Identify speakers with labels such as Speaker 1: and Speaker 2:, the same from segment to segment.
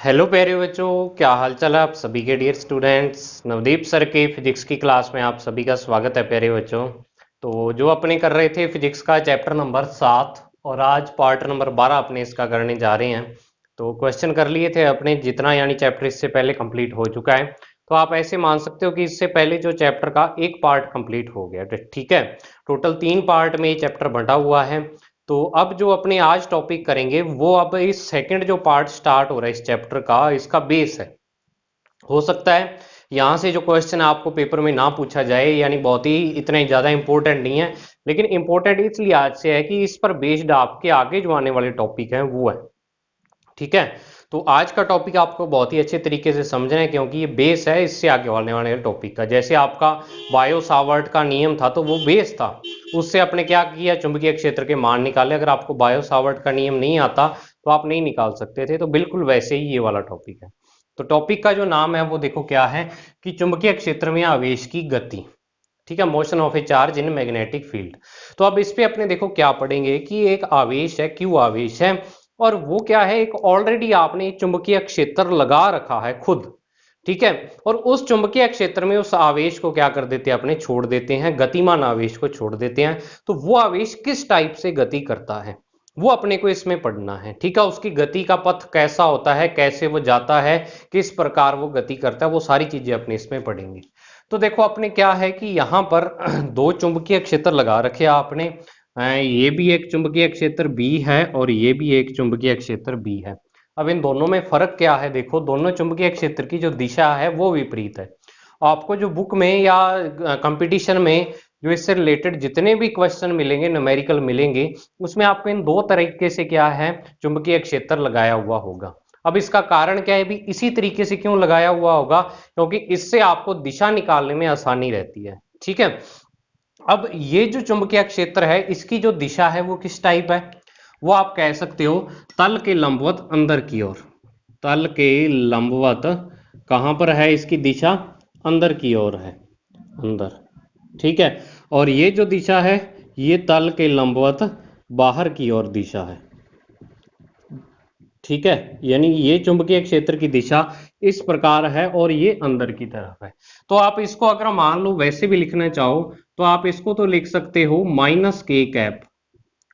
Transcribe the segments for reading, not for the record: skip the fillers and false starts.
Speaker 1: Hello प्यारे बच्चों, क्या हाल चाल है आप सभी के डियर स्टूडेंट्स। नवदीप सर के फिजिक्स की क्लास में आप सभी का स्वागत है प्यारे बच्चों। तो जो अपने कर रहे थे फिजिक्स का चैप्टर नंबर 7 और आज पार्ट नंबर 12 अपने इसका करने जा रहे हैं। तो क्वेश्चन कर लिए थे अपने जितना, यानी चैप्टर इससे पहले कंप्लीट हो चुका है। तो आप ऐसे मान सकते हो कि इससे पहले जो चैप्टर का एक पार्ट कंप्लीट हो गया, ठीक है। टोटल 3 पार्ट में ये चैप्टर बंटा हुआ है। तो अब जो अपने आज टॉपिक करेंगे वो अब इस सेकंड जो पार्ट स्टार्ट हो रहा है इस चैप्टर का, इसका बेस है। हो सकता है यहाँ से जो क्वेश्चन आपको पेपर में ना पूछा जाए, यानी बहुत ही इतना ही ज्यादा इंपॉर्टेंट नहीं है, लेकिन इंपॉर्टेंट इसलिए आज से है कि इस पर बेस्ड आपके आगे जो आने वाले टॉपिक हैं वो है, ठीक है। तो आज का टॉपिक आपको बहुत ही अच्छे तरीके से समझना है क्योंकि ये बेस है इससे आगे वाले वाले टॉपिक का। जैसे आपका बायो सावर्ट का नियम था तो वो बेस था, उससे आपने क्या किया, चुंबकीय क्षेत्र के मान निकाले। अगर आपको बायो सावर्ट का नियम नहीं आता तो आप नहीं निकाल सकते थे। तो बिल्कुल वैसे ही ये वाला टॉपिक है। तो टॉपिक का जो नाम है वो देखो क्या है कि चुंबकीय क्षेत्र में आवेश की गति, ठीक है, motion of A charge in magnetic field. तो अब इस पे अपने देखो क्या पढ़ेंगे कि एक आवेश है, क्यू आवेश है, और वो क्या है, एक ऑलरेडी आपने एक चुंबकीय क्षेत्र लगा रखा है खुद, ठीक है। और उस चुंबकीय क्षेत्र में उस आवेश को क्या कर देते हैं, अपने छोड़ देते हैं, गतिमान आवेश को छोड़ देते हैं। तो वो आवेश किस टाइप से गति करता है वो अपने को इसमें पढ़ना है, ठीक है। उसकी गति का पथ कैसा होता है, कैसे वो जाता है, किस प्रकार वो गति करता है, वो सारी चीजें अपने इसमें पढ़ेंगे। तो देखो अपने क्या है कि यहाँ पर दो चुंबकीय क्षेत्र लगा रखे आपने। ये भी एक चुंबकीय क्षेत्र बी है और ये भी एक चुंबकीय क्षेत्र बी है। अब इन दोनों में फर्क क्या है, देखो दोनों चुंबकीय क्षेत्र की जो दिशा है वो विपरीत है। आपको जो बुक में या कंपटीशन में जो इससे रिलेटेड जितने भी क्वेश्चन मिलेंगे, न्यूमेरिकल मिलेंगे, उसमें आपको इन दो तरीके से क्या है, चुंबकीय क्षेत्र लगाया हुआ होगा। अब इसका कारण क्या है भी, इसी तरीके से क्यों लगाया हुआ होगा, क्योंकि इससे आपको दिशा निकालने में आसानी रहती है, ठीक है। अब ये जो चुंबकीय क्षेत्र है इसकी जो दिशा है वो किस टाइप है, वो आप कह सकते हो तल के लंबवत अंदर की ओर। तल के लंबवत कहां पर है इसकी दिशा, अंदर की ओर है, अंदर, ठीक है। और ये जो दिशा है ये तल के लंबवत बाहर की ओर दिशा है, ठीक है। यानी ये चुंबकीय क्षेत्र की दिशा इस प्रकार है और ये अंदर की तरफ है। तो आप इसको अगर मान लो वैसे भी लिखना चाहो तो आप इसको तो लिख सकते हो माइनस के कैप,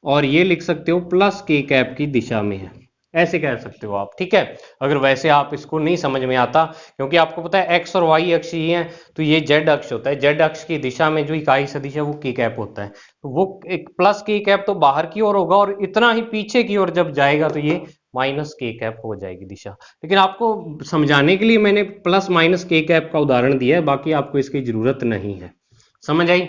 Speaker 1: और ये लिख सकते हो प्लस के कैप की दिशा में है, ऐसे कह सकते हो आप, ठीक है। अगर वैसे आप इसको नहीं समझ में आता, क्योंकि आपको पता है एक्स और वाई अक्ष ही है, तो ये जेड अक्ष होता है, जेड अक्ष की दिशा में जो इकाई सदिश है वो के कैप होता है। तो वो एक प्लस के कैप तो बाहर की ओर होगा और इतना ही पीछे की ओर जब जाएगा तो ये माइनस के कैप हो जाएगी दिशा। लेकिन आपको समझाने के लिए मैंने प्लस माइनस के कैप का उदाहरण दिया है, बाकी आपको इसकी जरूरत नहीं है। समझ आई।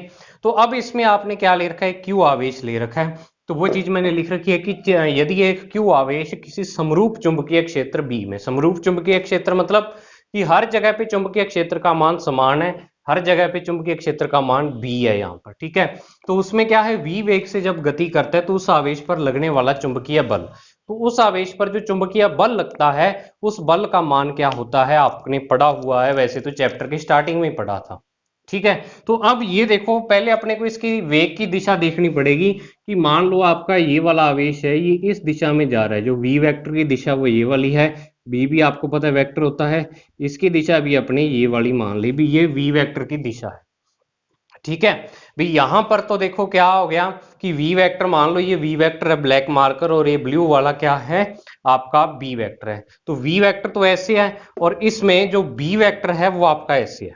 Speaker 1: तो अब इसमें आपने क्या ले रखा है, क्यू आवेश ले रखा है। तो वो चीज मैंने लिख रखी है कि यदि एक क्यू आवेश किसी समरूप चुंबकीय क्षेत्र बी में, समरूप चुंबकीय क्षेत्र मतलब कि हर जगह पे चुंबकीय क्षेत्र का मान समान है, हर जगह पे चुंबकीय क्षेत्र का मान बी है यहाँ पर, ठीक है। तो उसमें क्या है, वी वेग से जब गति करता है तो उस आवेश पर लगने वाला चुंबकीय बल, तो उस आवेश पर जो चुंबकीय बल लगता है उस बल का मान क्या होता है आपने पढ़ा हुआ है, वैसे तो चैप्टर की स्टार्टिंग में ही पढ़ा था, ठीक है। तो अब ये देखो पहले अपने को इसकी वेग की दिशा देखनी पड़ेगी कि मान लो आपका ये वाला आवेश है, ये इस दिशा में जा रहा है, जो वी वेक्टर की दिशा वो ये वाली है, बी भी आपको पता है वेक्टर होता है, इसकी दिशा भी अपने ये वाली मान ली भी, ये वी वेक्टर की दिशा है, ठीक है। भाई यहां पर तो देखो क्या हो गया कि वी वेक्टर, मान लो ये वी वेक्टर है ब्लैक मार्कर, और ये ब्लू वाला क्या है आपका बी वेक्टर है। तो वी वेक्टर तो ऐसे है और इसमें जो बी वेक्टर है वो आपका ऐसे है,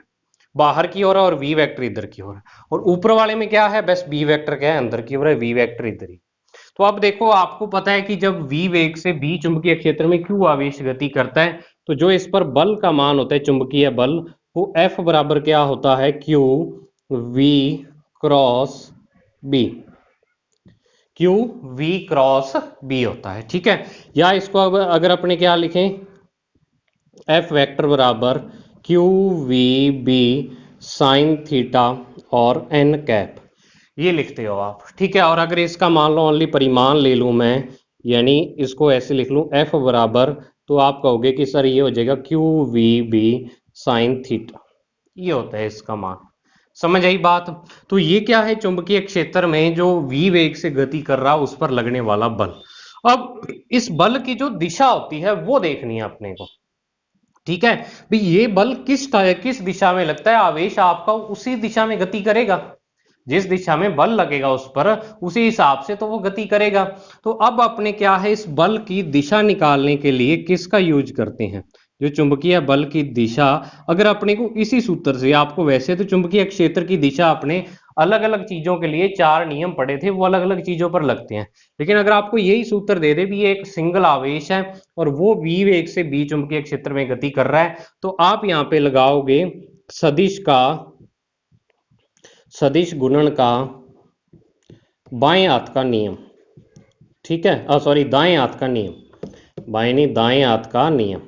Speaker 1: बाहर की ओर है, और वी वेक्टर इधर की ओर है। और ऊपर वाले में क्या है, बस बी वेक्टर क्या है अंदर की ओर है, वी वेक्टर इधर ही। तो अब देखो आपको पता है कि जब वी वेग से बी चुंबकीय क्षेत्र में क्यू आवेश गति करता है तो जो इस पर बल का मान होता है, चुंबकीय बल, वो एफ बराबर क्या होता है, Q V cross B, Q V cross B होता है, ठीक है। या इसको अगर अपने क्या लिखें, एफ वेक्टर बराबर Q V B sine theta और एन कैप, ये लिखते हो आप, ठीक है। और अगर इसका मान लो ओनली परिमाण ले लूं मैं, यानी इसको ऐसे लिख लूं एफ बराबर, तो आप कहोगे कि सर ये हो जाएगा Q V B sine theta, ये होता है इसका मान। समझ आई बात। तो ये क्या है, चुंबकीय क्षेत्र में जो वी वेग से गति कर रहा उस पर लगने वाला बल। अब इस बल की जो दिशा होती है वो देखनी है अपने को, ठीक है भाई। ये बल किस दिशा में लगता है, आवेश आपका उसी दिशा में गति करेगा, जिस दिशा में बल लगेगा उस पर उसी हिसाब से तो वो गति करेगा। तो अब अपने क्या है, इस बल की दिशा निकालने के लिए किसका यूज करते हैं, जो चुंबकीय बल की दिशा। अगर अपने को इसी सूत्र से, आपको वैसे तो चुंबकीय क्षेत्र की दिशा अपने अलग अलग चीजों के लिए 4 नियम पड़े थे, वो अलग अलग चीजों पर लगते हैं, लेकिन अगर आपको यही सूत्र दे दे भी ये एक सिंगल आवेश है और वो v वेग से b चुंबकीय क्षेत्र में गति कर रहा है, तो आप यहां पे लगाओगे सदिश गुणन का बाएं हाथ का नियम, ठीक है, सॉरी दाएं हाथ का नियम, बाएं नहीं दाएं हाथ का नियम।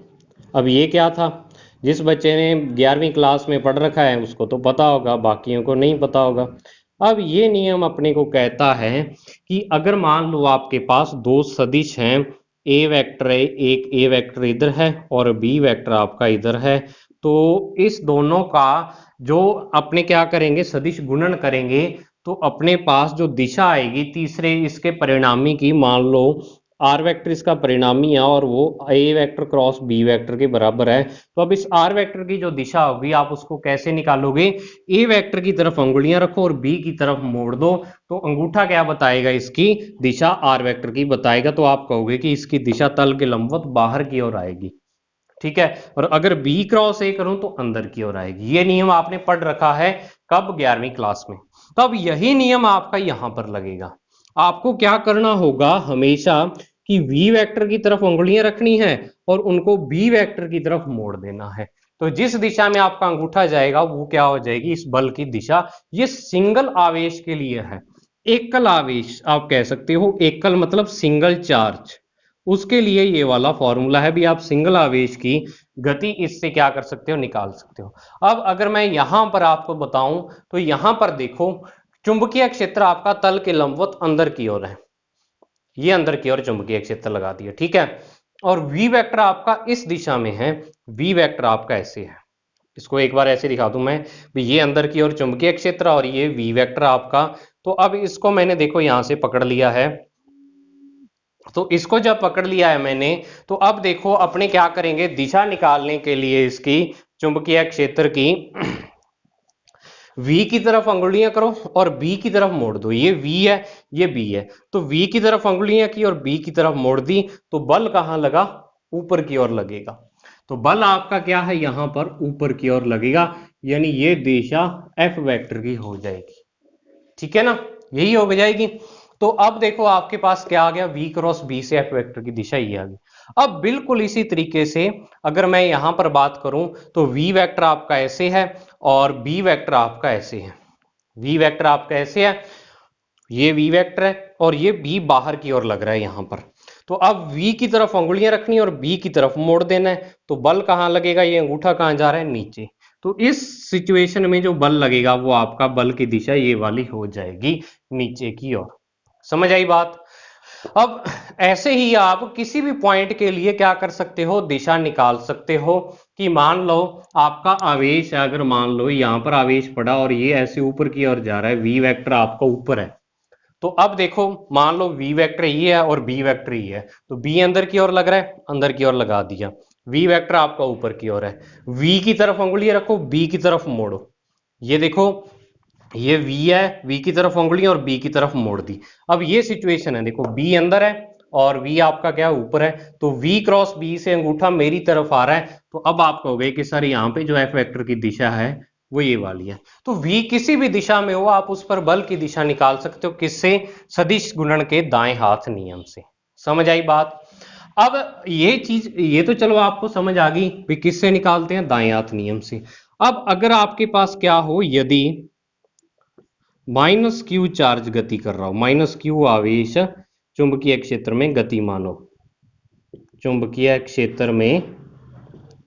Speaker 1: अब ये क्या था, जिस बच्चे ने 11वीं क्लास में पढ़ रखा है उसको तो पता होगा, बाकियों को नहीं पता होगा। अब ये नियम अपने को कहता है कि अगर मान लो आपके पास दो सदिश हैं, ए वेक्टर है, एक ए वेक्टर इधर है और बी वेक्टर आपका इधर है, तो इस दोनों का जो अपने क्या करेंगे, सदिश गुणन करेंगे, तो अपने पास जो दिशा आएगी तीसरे इसके परिणामी की, मान लो आर वेक्टर इसका परिणामी है और वो ए वेक्टर क्रॉस बी वेक्टर के बराबर है, तो अब इस आर वेक्टर की जो दिशा होगी आप उसको कैसे निकालोगे, ए वेक्टर की तरफ अंगुलियां रखो और बी की तरफ मोड़ दो, तो अंगूठा क्या बताएगा, इसकी दिशा आर वेक्टर की बताएगा, तो आप कहोगे कि इसकी दिशा तल के लंबवत बाहर की ओर आएगी, ठीक है। और अगर बी क्रॉस ए करूं तो अंदर की ओर आएगी। ये नियम आपने पढ़ रखा है कब, 11वीं क्लास में। तो अब यही नियम आपका यहां पर लगेगा। आपको क्या करना होगा हमेशा कि v वेक्टर की तरफ उंगलियां रखनी है और उनको b वेक्टर की तरफ मोड़ देना है, तो जिस दिशा में आपका अंगूठा जाएगा वो क्या हो जाएगी, इस बल की दिशा। ये सिंगल आवेश के लिए है, एकल आवेश आप कह सकते हो, एकल मतलब सिंगल चार्ज, उसके लिए ये वाला फॉर्मूला है भी। आप सिंगल आवेश की गति इससे क्या कर सकते हो, निकाल सकते हो। अब अगर मैं यहां पर आपको बताऊं तो यहां पर देखो चुंबकीय क्षेत्र आपका तल के लंबवत अंदर की ओर है, ये अंदर की ओर चुंबकीय क्षेत्र लगा दिया, ठीक है। और v वेक्टर आपका इस दिशा में है, v वेक्टर आपका ऐसे है, इसको एक बार ऐसे दिखा दूं मैं भी, ये अंदर की ओर चुंबकीय क्षेत्र और ये v वेक्टर आपका। तो अब इसको मैंने देखो यहां से पकड़ लिया है, तो इसको जब पकड़ लिया है मैंने, तो अब देखो अपने क्या करेंगे, दिशा निकालने के लिए इसकी चुंबकीय क्षेत्र की V की तरफ अंगुलियां करो और B की तरफ मोड़ दो, ये V है ये B है, तो V की तरफ अंगुलियां की और B की तरफ मोड़ दी, तो बल कहां लगा, ऊपर की ओर लगेगा। तो बल आपका क्या है, यहां पर ऊपर की ओर लगेगा, यानी ये दिशा F वेक्टर की हो जाएगी, ठीक है ना, यही हो जाएगी। तो अब देखो आपके पास क्या आ गया, v क्रॉस b से f वेक्टर की दिशा ये आ गई। अब बिल्कुल इसी तरीके से अगर मैं यहां पर बात करूं तो v वेक्टर आपका ऐसे है और b वेक्टर आपका ऐसे है, v वेक्टर आपका ऐसे है, ये v वेक्टर है और ये b बाहर की ओर लग रहा है यहां पर। तो अब v की तरफ अंगुलियां रखनी और b की तरफ मोड़ देना है, तो बल कहां लगेगा, ये अंगूठा कहां जा रहा है, नीचे। तो इस सिचुएशन में जो बल लगेगा वो आपका बल की दिशा ये वाली हो जाएगी, नीचे की ओर। समझ आई बात। अब ऐसे ही आप किसी भी पॉइंट के लिए क्या कर सकते हो, दिशा निकाल सकते हो। कि मान लो आपका आवेश है, अगर मान लो यहां पर आवेश पड़ा और ये ऐसे ऊपर की ओर जा रहा है, v वेक्टर आपका ऊपर है, तो अब देखो मान लो v वेक्टर ये है और b वेक्टर ये है, तो b अंदर की ओर लग रहा है, अंदर की ओर लगा दिया, v वेक्टर आपका ऊपर की ओर है, v की तरफ अंगुलियां रखो, b की तरफ मोड़ो, ये देखो ये v है, v की तरफ उंगली और b की तरफ मोड़ दी। अब ये सिचुएशन है, देखो b अंदर है और v आपका क्या ऊपर है, तो v क्रॉस b से अंगूठा मेरी तरफ आ रहा है, तो अब आप कहोगे कि सर यहाँ पे जो f वेक्टर की दिशा है वो ये वाली है। तो v किसी भी दिशा में हो आप उस पर बल की दिशा निकाल सकते हो, किससे, सदिश गुणन के दाएं हाथ नियम से। समझ आई बात। अब ये चीज ये तो चलो आपको समझ आ गई भी किससे निकालते हैं, दाएं हाथ नियम से। अब अगर आपके पास क्या हो, यदि माइनस क्यू चार्ज गति कर रहा हो, माइनस क्यू आवेश चुंबकीय क्षेत्र में गतिमान हो, चुंबकीय क्षेत्र में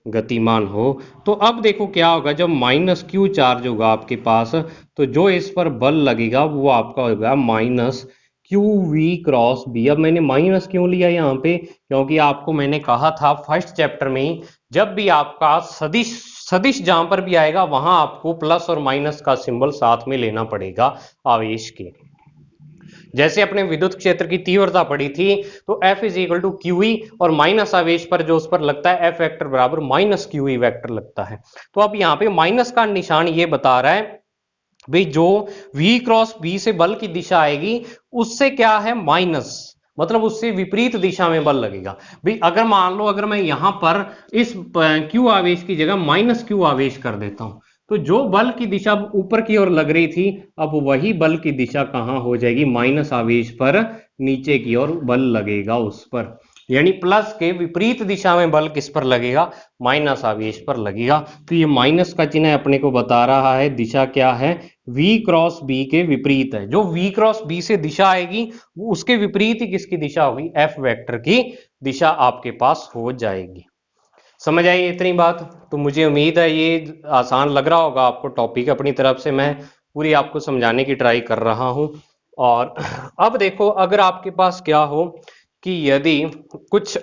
Speaker 1: गतिमान हो, तो अब देखो क्या होगा, जब माइनस क्यू चार्ज होगा आपके पास, तो जो इस पर बल लगेगा वो आपका होगा minus Q V cross B. अब मैंने माइनस क्यों लिया यहाँ पे, क्योंकि आपको मैंने कहा था फर्स्ट चैप्टर में जब भी आपका सदिश सदिश जहां पर भी आएगा वहां आपको प्लस और माइनस का सिंबल साथ में लेना पड़ेगा आवेश के, जैसे अपने विद्युत क्षेत्र की तीव्रता पड़ी थी तो F is equal to QE और माइनस आवेश पर जो उस पर लगता है F वेक्टर बराबर माइनस QE वेक्टर लगता है। तो अब यहाँ पे माइनस का निशान ये बता रहा है भाई जो V क्रॉस B से बल की दिशा आएगी उससे क्या है माइनस, मतलब उससे विपरीत दिशा में बल लगेगा। भाई अगर मान लो अगर मैं यहां पर इस Q आवेश की जगह माइनस Q आवेश कर देता हूं तो जो बल की दिशा ऊपर की ओर लग रही थी अब वही बल की दिशा कहां हो जाएगी, माइनस आवेश पर नीचे की ओर बल लगेगा उस पर, यानी प्लस के विपरीत दिशा में बल किस पर लगेगा, माइनस आवेश पर लगेगा। तो ये माइनस का चिन्ह अपने को बता रहा है दिशा क्या है, V क्रॉस B के विपरीत है। जो V क्रॉस B से दिशा आएगी वो उसके विपरीत ही किसकी दिशा होगी, F वेक्टर की दिशा आपके पास हो जाएगी। समझ आई इतनी बात? तो मुझे उम्मीद है ये आसान लग रहा होगा आपको टॉपिक, अपनी तरफ से मैं पूरी आपको समझाने की ट्राई कर रहा हूं। और अब देखो अगर आपके पास क्या हो कि यदि कुछ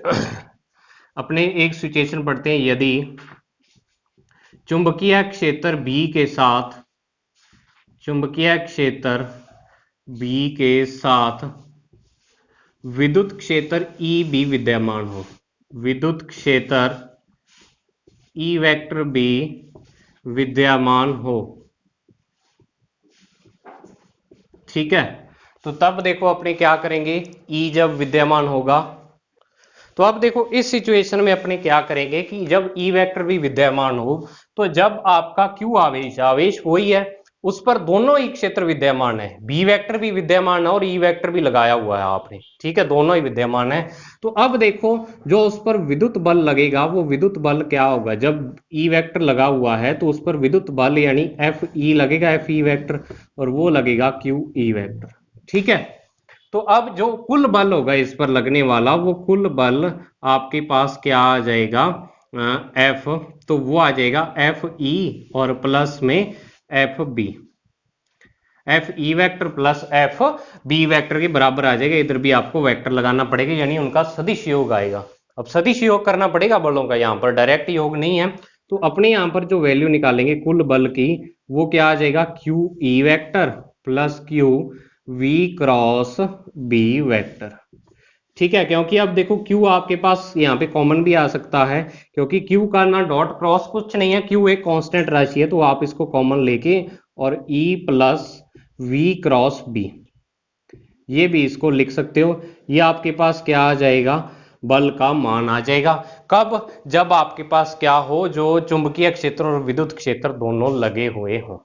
Speaker 1: अपने एक सिचुएशन पढ़ते हैं, यदि चुंबकीय क्षेत्र B के साथ चुंबकीय क्षेत्र B के साथ विद्युत क्षेत्र EB विद्यमान हो, विद्युत क्षेत्र E वेक्टर B विद्यमान हो, ठीक है। तो तब देखो अपने क्या करेंगे, E जब विद्यमान होगा तो अब देखो इस सिचुएशन में अपने क्या करेंगे कि जब E वेक्टर भी विद्यमान हो तो जब आपका Q आवेश आवेश वही है उस पर दोनों ही क्षेत्र विद्यमान है, B वेक्टर भी विद्यमान है और E वेक्टर भी लगाया हुआ है आपने, ठीक है, दोनों ही विद्यमान है। तो अब देखो जो उस पर विद्युत बल लगेगा वो विद्युत बल क्या होगा, जब E वेक्टर लगा हुआ है तो उस पर विद्युत बल यानी FE लगेगा, FE वेक्टर, और वो लगेगा QE वेक्टर, ठीक है। तो अब जो कुल बल होगा इस पर लगने वाला वो कुल बल आपके पास क्या आ जाएगा, F, तो वो आ जाएगा FE और प्लस में FB, FE vector plus FB vector के बराबर आ जाएगा। इधर भी आपको वेक्टर लगाना पड़ेगा यानी उनका सदिश योग आएगा। अब सदिश योग करना पड़ेगा बलों का, यहाँ पर डायरेक्ट योग नहीं है। तो अपने यहाँ पर जो वैल्यू निकालेंगे कुल बल की वो क्या आ जाएगा, QE vector plus QV cross B vector, ठीक है। क्योंकि अब देखो Q आपके पास यहाँ पे कॉमन भी आ सकता है क्योंकि Q का ना डॉट क्रॉस कुछ नहीं है, Q एक कांस्टेंट राशि है, तो आप इसको कॉमन लेके और E plus V cross B ये भी इसको लिख सकते हो। ये आपके पास क्या आ जाएगा, बल का मान आ जाएगा। कब, जब आपके पास क्या हो, जो चुंबकीय क्षेत्र और विद्युत क्षेत्र दोनों लगे हुए हो,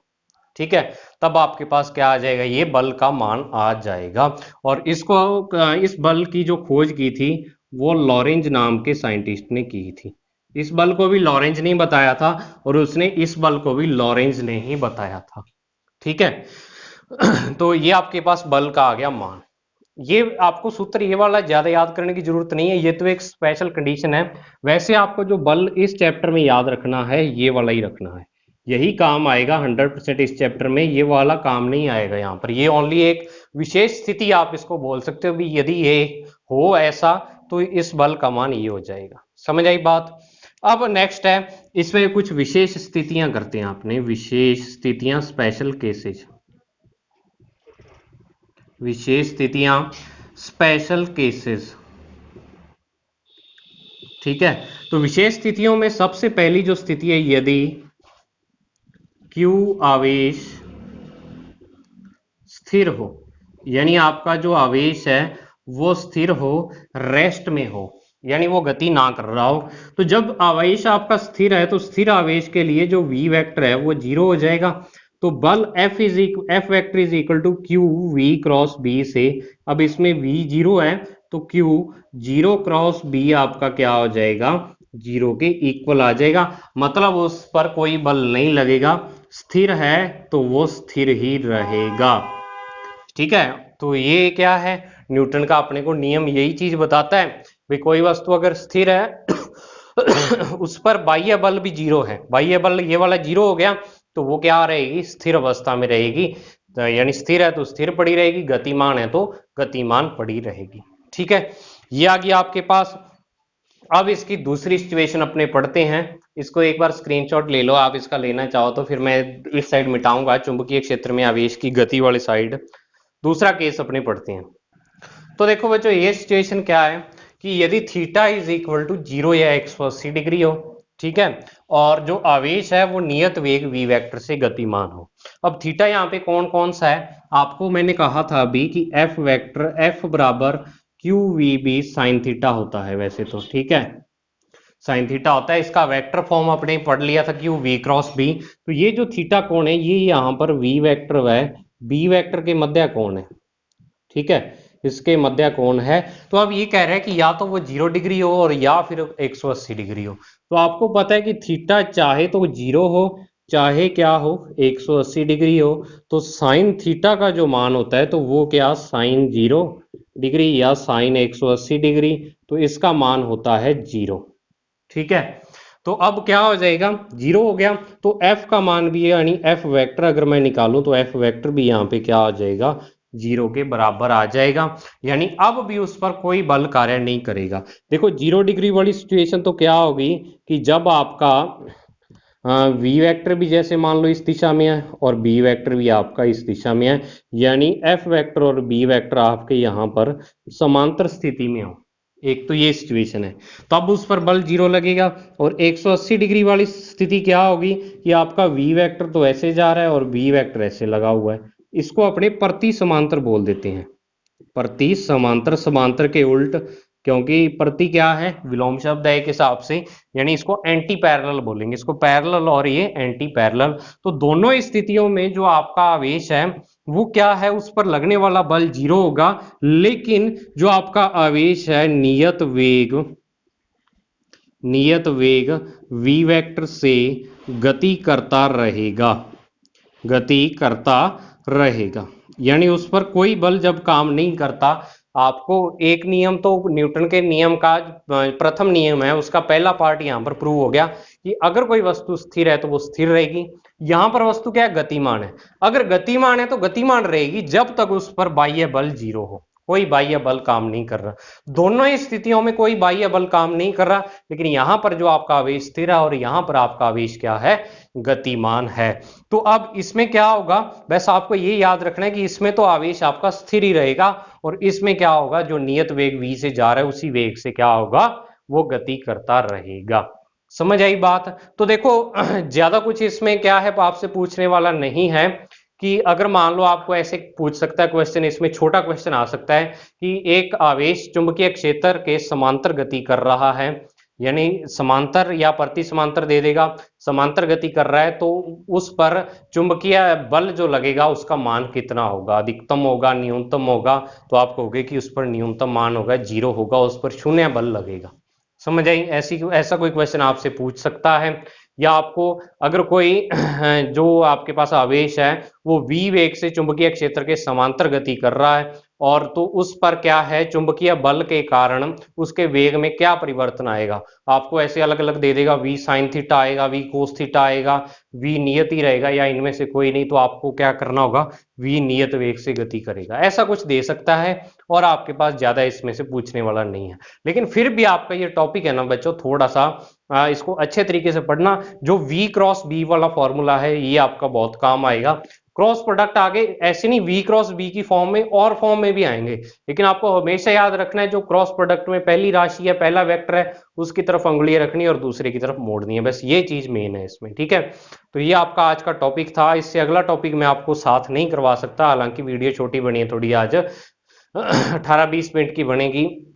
Speaker 1: ठीक है, तब आपके पास क्या आ जाएगा, ये बल का मान आ जाएगा। और इसको इस बल की जो खोज की थी वो लॉरेंज नाम के साइंटिस्ट ने की थी। इस बल को भी लॉरेंज ने बताया था और उसने इस बल को भी लॉरेंज ने ही बताया था, ठीक है। तो ये आपके पास बल का आ गया मान। ये आपको सूत्र ये वाला ज्यादा याद करने की जरूरत नहीं है, ये तो एक स्पेशल कंडीशन है। वैसे आपको जो बल इस चैप्टर में याद रखना है ये वाला ही रखना है, यही काम आएगा 100% इस चैप्टर में, ये वाला काम नहीं आएगा यहाँ पर। ये ओनली एक विशेष स्थिति आप इसको बोल सकते हो भी, यदि ये हो ऐसा तो इस बल का मान ये हो जाएगा। समझ आई बात? अब नेक्स्ट है, इसमें कुछ विशेष स्थितियां करते हैं आपने, विशेष स्थितियां, स्पेशल केसेस, विशेष स्थितियां, स्पेशल केसेस, ठीक है। तो विशेष स्थितियों में सबसे पहली जो स्थिति है, यदि Q आवेश स्थिर हो, यानी आपका जो आवेश है वो स्थिर हो, रेस्ट में हो, यानी वो गति ना कर रहा हो। तो जब आवेश आपका स्थिर है तो स्थिर आवेश के लिए जो V वेक्टर है वो 0 हो जाएगा। तो बल F vector is equal to Q V cross B से, अब इसमें V 0 है तो Q 0 क्रॉस B आपका क्या हो जाएगा, 0 के इक्वल आ जाएगा, मतलब उस पर कोई बल नहीं लगेगा, स्थिर है तो वो स्थिर ही रहेगा, ठीक है। तो ये क्या है, न्यूटन का अपने को नियम यही चीज बताता है भाई, कोई वस्तु अगर स्थिर है उस पर बाह्य बल भी 0 है, बाह्य बल ये वाला 0 हो गया तो वो क्या रहेगी, स्थिर अवस्था में रहेगी, तो यानी स्थिर है तो स्थिर पड़ी रहेगी, गतिमान है तो गतिमान पड़ी रहेगी, ठीक है। ये आ गया आपके पास। अब इसकी दूसरी सिचुएशन अपने पढ़ते हैं, इसको एक बार स्क्रीनशॉट ले लो आप, इसका लेना चाहो तो फिर मैं इस साइड मिटाऊंगा, चुंबकीय क्षेत्र में आवेश की गति वाली साइड। दूसरा केस अपने पढ़ते हैं। तो देखो बच्चों ये सिचुएशन क्या है कि यदि थीटा इज इक्वल टू 0 या 180 डिग्री हो, ठीक है, और जो आवेश है वो नियत वेग v वेक्टर से गतिमान हो। अब थीटा यहाँ पे कौन कौन सा है, आपको मैंने कहा था अभी कि f वेक्टर f बराबर Q V B sine theta होता है वैसे तो, ठीक है, साइन थीटा होता है। इसका वेक्टर फॉर्म अपने पढ़ लिया था क्यू वी क्रॉस बी। तो ये जो थीटा कोण है ये यहाँ पर v वेक्टर है, b वेक्टर के मध्य कोण है, ठीक है, इसके मध्य कोण है। तो अब ये कह रहे हैं कि या तो वो 0 डिग्री हो और या फिर 180 डिग्री हो। तो आपको पता है कि थीटा चाहे तो 0 हो चाहे क्या हो 180 डिग्री हो, तो साइन थीटा का जो मान होता है तो वो क्या साइन 0 डिग्री या साइन 180 डिग्री, तो इसका मान होता है 0, ठीक है। तो अब क्या हो जाएगा, 0 हो गया, तो f का मान भी है, यानी f वेक्टर अगर मैं निकालूं तो f वेक्टर भी यहाँ पे क्या आ जाएगा 0 के बराबर आ जाएगा, यानी अब भी उस पर कोई बल कार्य नहीं करेगा। देखो 0 डिग्री वाली सिचुएशन तो क्या होगी कि जब आपका v वेक्टर भी जैसे मान लो इस दिशा में है और b वेक्टर भी आपका इस दिशा में है, यानी f वेक्टर और b वेक्टर आपके यहाँ पर समांतर स्थिति में हो, एक तो ये सिचुएशन है, तो अब उस पर बल 0 लगेगा। और 180 डिग्री वाली स्थिति क्या होगी कि आपका v वेक्टर तो ऐसे जा रहा है और b वेक्टर ऐसे लगा हुआ है, इसको अपने प्रति समांतर बोल देते हैं, प्रति समांतर, समांतर के उल्ट, क्योंकि प्रति क्या है विलोम शब्द है एक हिसाब से, यानी इसको एंटी पैरेलल बोलेंगे, इसको पैरेलल और ये एंटी पैरेलल। तो दोनों स्थितियों में जो आपका आवेश है वो क्या है, उस पर लगने वाला बल 0 होगा, लेकिन जो आपका आवेश है नियत वेग v वेक्टर से गति करता रहेगा, यानी उस पर कोई बल जब काम नहीं करता। आपको एक नियम तो न्यूटन के नियम का प्रथम नियम है उसका पहला पार्ट यहाँ पर प्रूव हो गया कि अगर कोई वस्तु स्थिर है तो वो स्थिर रहेगी। यहाँ पर वस्तु क्या है, गतिमान है, अगर गतिमान है तो गतिमान रहेगी जब तक उस पर बाह्य बल 0 हो, कोई बाह्य बल काम नहीं कर रहा। दोनों ही स्थितियों में कोई बाह्य बल काम नहीं कर रहा, लेकिन यहां पर जो आपका आवेश स्थिर है और यहां पर आपका आवेश क्या है, गतिमान है। तो अब इसमें क्या होगा, बस आपको ये याद रखना है कि इसमें तो आवेश आपका स्थिर ही रहेगा और इसमें क्या होगा, जो नियत वेग v से जा रहा है उसी वेग से क्या होगा, वो गति करता रहेगा। समझ आई बात। तो देखो ज्यादा कुछ इसमें क्या है आपसे पूछने वाला नहीं है कि अगर मान लो आपको ऐसे पूछ सकता है क्वेश्चन, इसमें छोटा क्वेश्चन आ सकता है कि एक आवेश चुंबकीय क्षेत्र के समांतर गति कर रहा है, यानी समांतर या प्रति समांतर दे देगा, समांतर गति कर रहा है, तो उस पर चुंबकीय बल जो लगेगा उसका मान कितना होगा, अधिकतम होगा न्यूनतम होगा, तो आप कहोगे कि उस पर न्यूनतम मान होगा 0 होगा, उस पर शून्य बल लगेगा। समझ आई, ऐसा कोई क्वेश्चन आपसे पूछ सकता है। या आपको अगर कोई जो आपके पास आवेश है वो v वेग से चुंबकीय क्षेत्र के समांतर गति कर रहा है और तो उस पर क्या है चुंबकीय बल के कारण उसके वेग में क्या परिवर्तन आएगा, आपको ऐसे अलग अलग दे देगा, v साइन थीटा आएगा, v कोस थीटा आएगा, v नियत ही रहेगा या इनमें से कोई नहीं, तो आपको क्या करना होगा, v नियत वेग से गति करेगा, ऐसा कुछ दे सकता है। और आपके पास ज्यादा इसमें से पूछने वाला नहीं है, लेकिन फिर भी आपका ये टॉपिक है ना बच्चों, थोड़ा सा इसको अच्छे तरीके से पढ़ना। जो v क्रॉस b वाला फॉर्मूला है ये आपका बहुत काम आएगा। क्रॉस प्रोडक्ट आगे ऐसे नहीं v क्रॉस b की फॉर्म में और फॉर्म में भी आएंगे, लेकिन आपको हमेशा याद रखना है जो क्रॉस प्रोडक्ट में पहली राशि है, पहला वेक्टर है, उसकी तरफ अंगुली रखनी है और दूसरे की तरफ मोड़नी है, बस ये चीज मेन है इसमें, ठीक है। तो ये आपका आज का टॉपिक था, इससे अगला टॉपिक मैं आपको साथ नहीं करवा सकता, हालांकि वीडियो छोटी बनी है थोड़ी, आज 18-20 मिनट की बनेगी,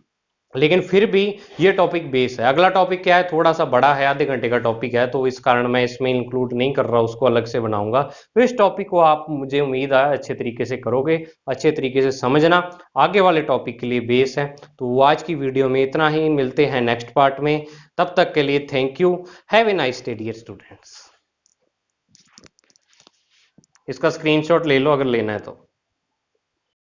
Speaker 1: लेकिन फिर भी ये टॉपिक बेस है। अगला टॉपिक क्या है, थोड़ा सा बड़ा है, आधे घंटे का टॉपिक है, तो इस कारण मैं इसमें इंक्लूड नहीं कर रहा, उसको अलग से बनाऊंगा। तो इस टॉपिक को आप, मुझे उम्मीद है अच्छे तरीके से करोगे, अच्छे तरीके से समझना, आगे वाले टॉपिक के लिए बेस है। तो आज की वीडियो में इतना ही, मिलते हैं नेक्स्ट पार्ट में, तब तक के लिए thank you, have a nice day dear students. इसका स्क्रीनशॉट ले लो अगर लेना है तो।